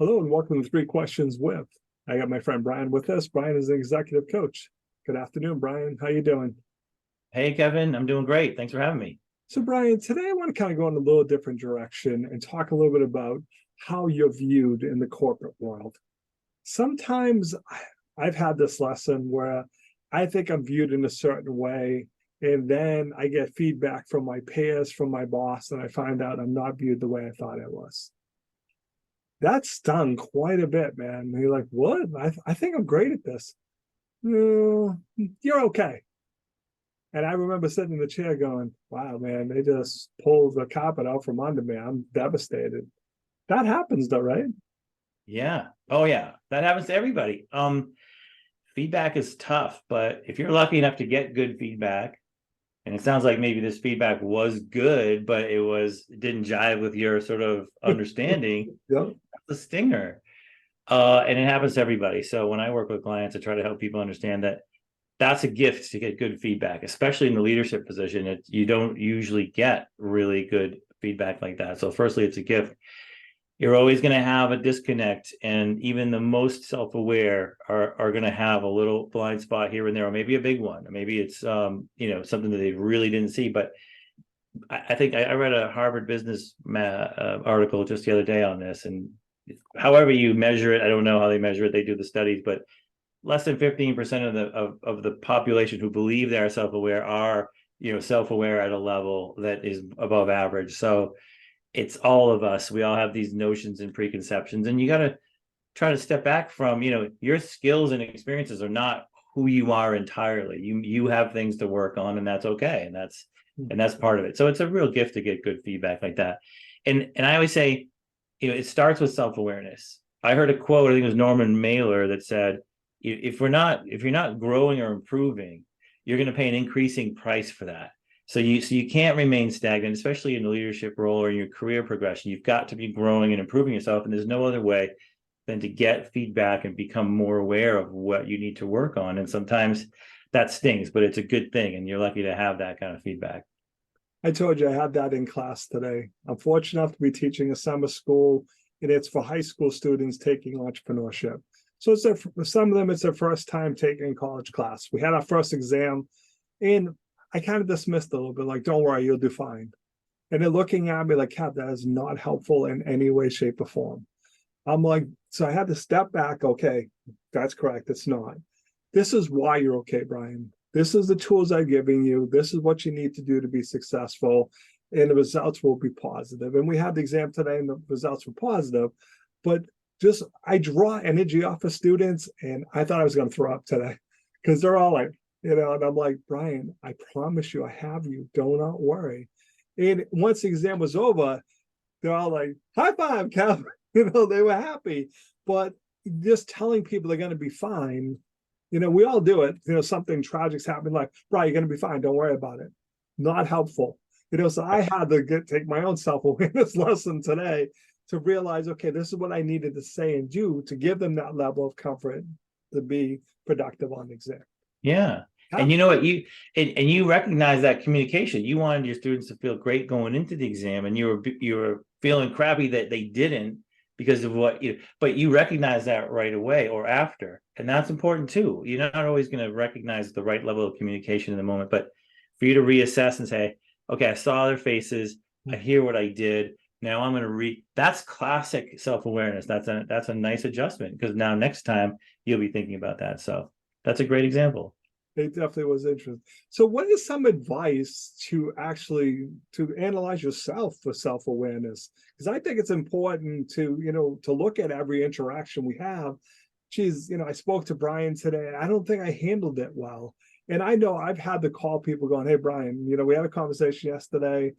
Hello and welcome to Three Questions with. I got my friend Brian with us. Brian is an executive coach. Good afternoon, Brian. How you doing? Hey, Kevin, I'm doing great. Thanks for having me. So, Brian, today I want to kind of go in a little different direction and talk a little bit about how you're viewed in the corporate world. Sometimes I've had this lesson where I think I'm viewed in a certain way, and then I get feedback from my peers, from my boss, and I find out I'm not viewed the way I thought I was. That stung quite a bit, man. And you're like, what? I think I'm great at this. No, you're okay. And I remember sitting in the chair going, wow, man, they just pulled the carpet out from under me. I'm devastated. That happens though, right? Yeah. Oh, yeah. That happens to everybody. Feedback is tough, but if you're lucky enough to get good feedback, and it sounds like maybe this feedback was good, but it didn't jive with your sort of understanding, Yeah. that's a stinger. And it happens to everybody. So when I work with clients, I try to help people understand that that's a gift to get good feedback, especially in the leadership position. You don't usually get really good feedback like that. So firstly, it's a gift. You're always going to have a disconnect, and even the most self-aware are going to have a little blind spot here and there, or maybe a big one. Maybe it's something that they really didn't see. But I think I read a Harvard Business article just the other day on this, and however you measure it, I don't know how they measure it. They do the studies, but less than 15% of the population who believe they are self-aware are self-aware at a level that is above average. So it's all of us. We all have these notions and preconceptions, and you got to try to step back from, your skills and experiences are not who you are entirely. You have things to work on, and that's okay. And that's part of it. So it's a real gift to get good feedback like that. And I always say, it starts with self-awareness. I heard a quote, I think it was Norman Mailer, that said, if you're not growing or improving, you're going to pay an increasing price for that. So you can't remain stagnant, especially in the leadership role or in your career progression. You've got to be growing and improving yourself, and there's no other way than to get feedback and become more aware of what you need to work on. And sometimes that stings, but it's a good thing, and you're lucky to have that kind of feedback. I told you I had that in class today. I'm fortunate enough to be teaching a summer school, and it's for high school students taking entrepreneurship. So for some of them, it's their first time taking a college class. We had our first exam, and I kind of dismissed it a little bit, like, don't worry, you'll do fine. And they're looking at me like, Cap, that is not helpful in any way, shape, or form. I'm like, so I had to step back. Okay, that's correct. It's not. This is why you're okay, Brian. This is the tools I'm giving you. This is what you need to do to be successful. And the results will be positive. And we had the exam today, and the results were positive. But just, I draw energy off of students, and I thought I was going to throw up today because they're all like, and I'm like, Brian, I promise you, I have you. Do not worry. And once the exam was over, they're all like, high five, Kev. They were happy. But just telling people they're going to be fine, we all do it. Something tragic's happened, like, Brian, you're going to be fine. Don't worry about it. Not helpful. So I had to take my own self-awareness lesson today to realize, okay, this is what I needed to say and do to give them that level of comfort to be productive on the exam. Yeah. And you know what, you recognize that communication. You wanted your students to feel great going into the exam, and you were feeling crappy that they didn't because of but you recognize that right away or after. And that's important too. You're not always going to recognize the right level of communication in the moment, but for you to reassess and say, okay, I saw their faces, I hear what I did. Now I'm going to read. That's classic self-awareness. That's a nice adjustment, because now next time you'll be thinking about that. So that's a great example. It definitely was interesting. So what is some advice to analyze yourself for self-awareness? Because I think it's important to look at every interaction we have. Geez, I spoke to Brian today. I don't think I handled it well. And I know I've had to call people going, hey, Brian, we had a conversation yesterday.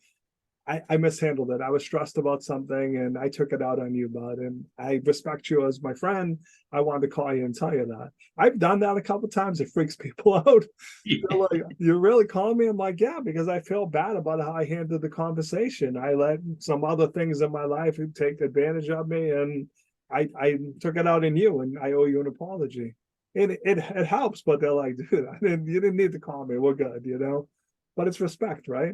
I mishandled it. I was stressed about something, and I took it out on you, bud. And I respect you as my friend. I wanted to call you and tell you that. I've done that a couple of times. It freaks people out. Yeah. They're like, you really call me? I'm like, yeah, because I feel bad about how I handled the conversation. I let some other things in my life take advantage of me, and I took it out on you, and I owe you an apology. It helps, but they're like, dude, you didn't need to call me. We're good, But it's respect, right?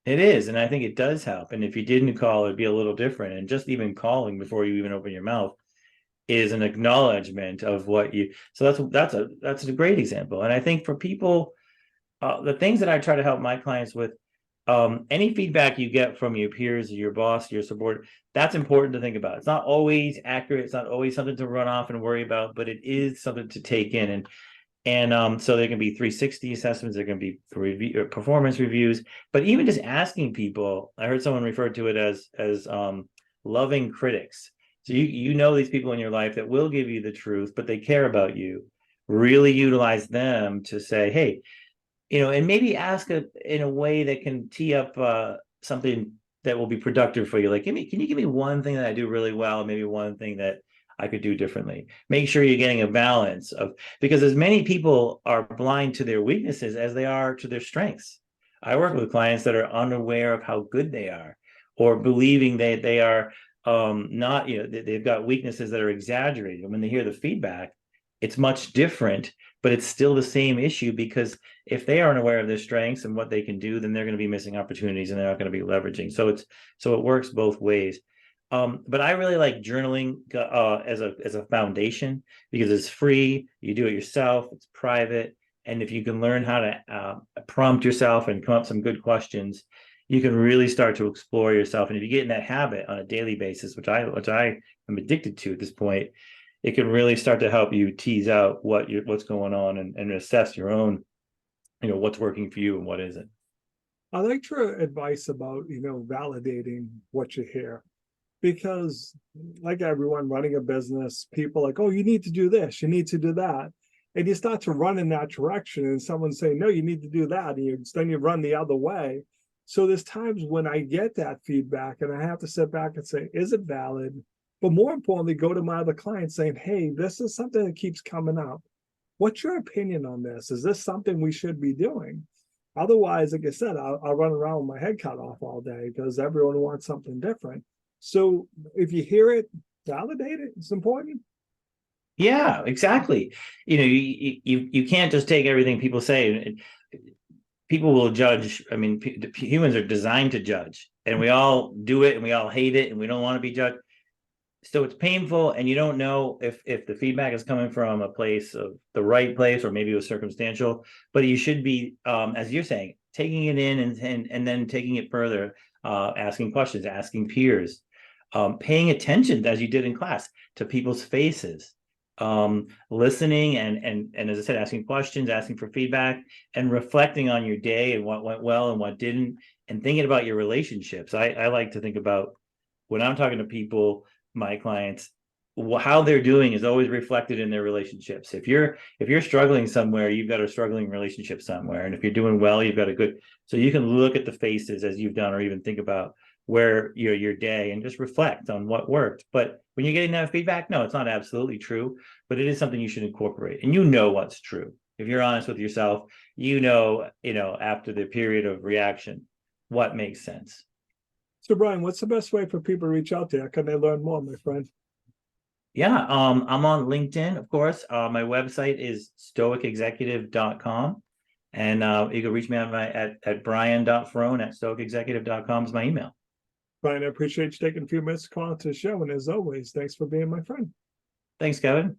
It is, and I think it does help. And if you didn't call, it'd be a little different. And just even calling before you even open your mouth is an acknowledgement of what you, so that's a great example. And I think for people, the things that I try to help my clients with, any feedback you get from your peers, your boss, your support, that's important to think about. It's not always accurate. It's not always something to run off and worry about, but it is something to take in. And so there can be 360 assessments, there can be performance reviews, but even just asking people, I heard someone refer to it as loving critics. So you know these people in your life that will give you the truth, but they care about you. Really utilize them to say, hey, and maybe ask in a way that can tee up something that will be productive for you. Like, can you give me one thing that I do really well, maybe one thing that I could do differently? Make sure you're getting a balance because as many people are blind to their weaknesses as they are to their strengths. I work with clients that are unaware of how good they are, or believing that they are not, they've got weaknesses that are exaggerated. When they hear the feedback, it's much different, but it's still the same issue, because if they aren't aware of their strengths and what they can do, then they're going to be missing opportunities and they're not going to be leveraging. So it works both ways. But I really like journaling as a foundation, because it's free. You do it yourself. It's private. And if you can learn how to prompt yourself and come up with some good questions, you can really start to explore yourself. And if you get in that habit on a daily basis, which I am addicted to at this point, it can really start to help you tease out what's going on and assess your own, what's working for you and what isn't. I like your advice about, validating what you hear, because like everyone running a business, people are like, oh, you need to do this, you need to do that. And you start to run in that direction and someone's saying, no, you need to do that. And then you run the other way. So there's times when I get that feedback and I have to sit back and say, is it valid? But more importantly, go to my other clients saying, hey, this is something that keeps coming up. What's your opinion on this? Is this something we should be doing? Otherwise, like I said, I'll run around with my head cut off all day because everyone wants something different. So if you hear it, validate it. It's important. Yeah, exactly. You can't just take everything people say. People will judge. I mean, humans are designed to judge, and we all do it and we all hate it and we don't want to be judged. So it's painful, and you don't know if the feedback is coming from a place of the right place, or maybe it was circumstantial, but you should be, as you're saying, taking it in and then taking it further, asking questions, asking peers, paying attention, as you did in class, to people's faces, listening and as I said, asking questions, asking for feedback, and reflecting on your day and what went well and what didn't, and thinking about your relationships. I like to think about, when I'm talking to people, my clients, how they're doing is always reflected in their relationships. If you're struggling somewhere, you've got a struggling relationship somewhere, and if you're doing well, you've got a good. So you can look at the faces as you've done, or even think about where your day, and just reflect on what worked. But when you're getting that feedback, no, it's not absolutely true, but it is something you should incorporate, and what's true. If you're honest with yourself, after the period of reaction, what makes sense. So Brian, what's the best way for people to reach out to you? How can they learn more, my friend? Yeah, I'm on LinkedIn, of course. My website is stoicexecutive.com. And you can reach me at brian.frohn@stoicexecutive.com is my email. Brian, I appreciate you taking a few minutes to call to the show. And as always, thanks for being my friend. Thanks, Kevin.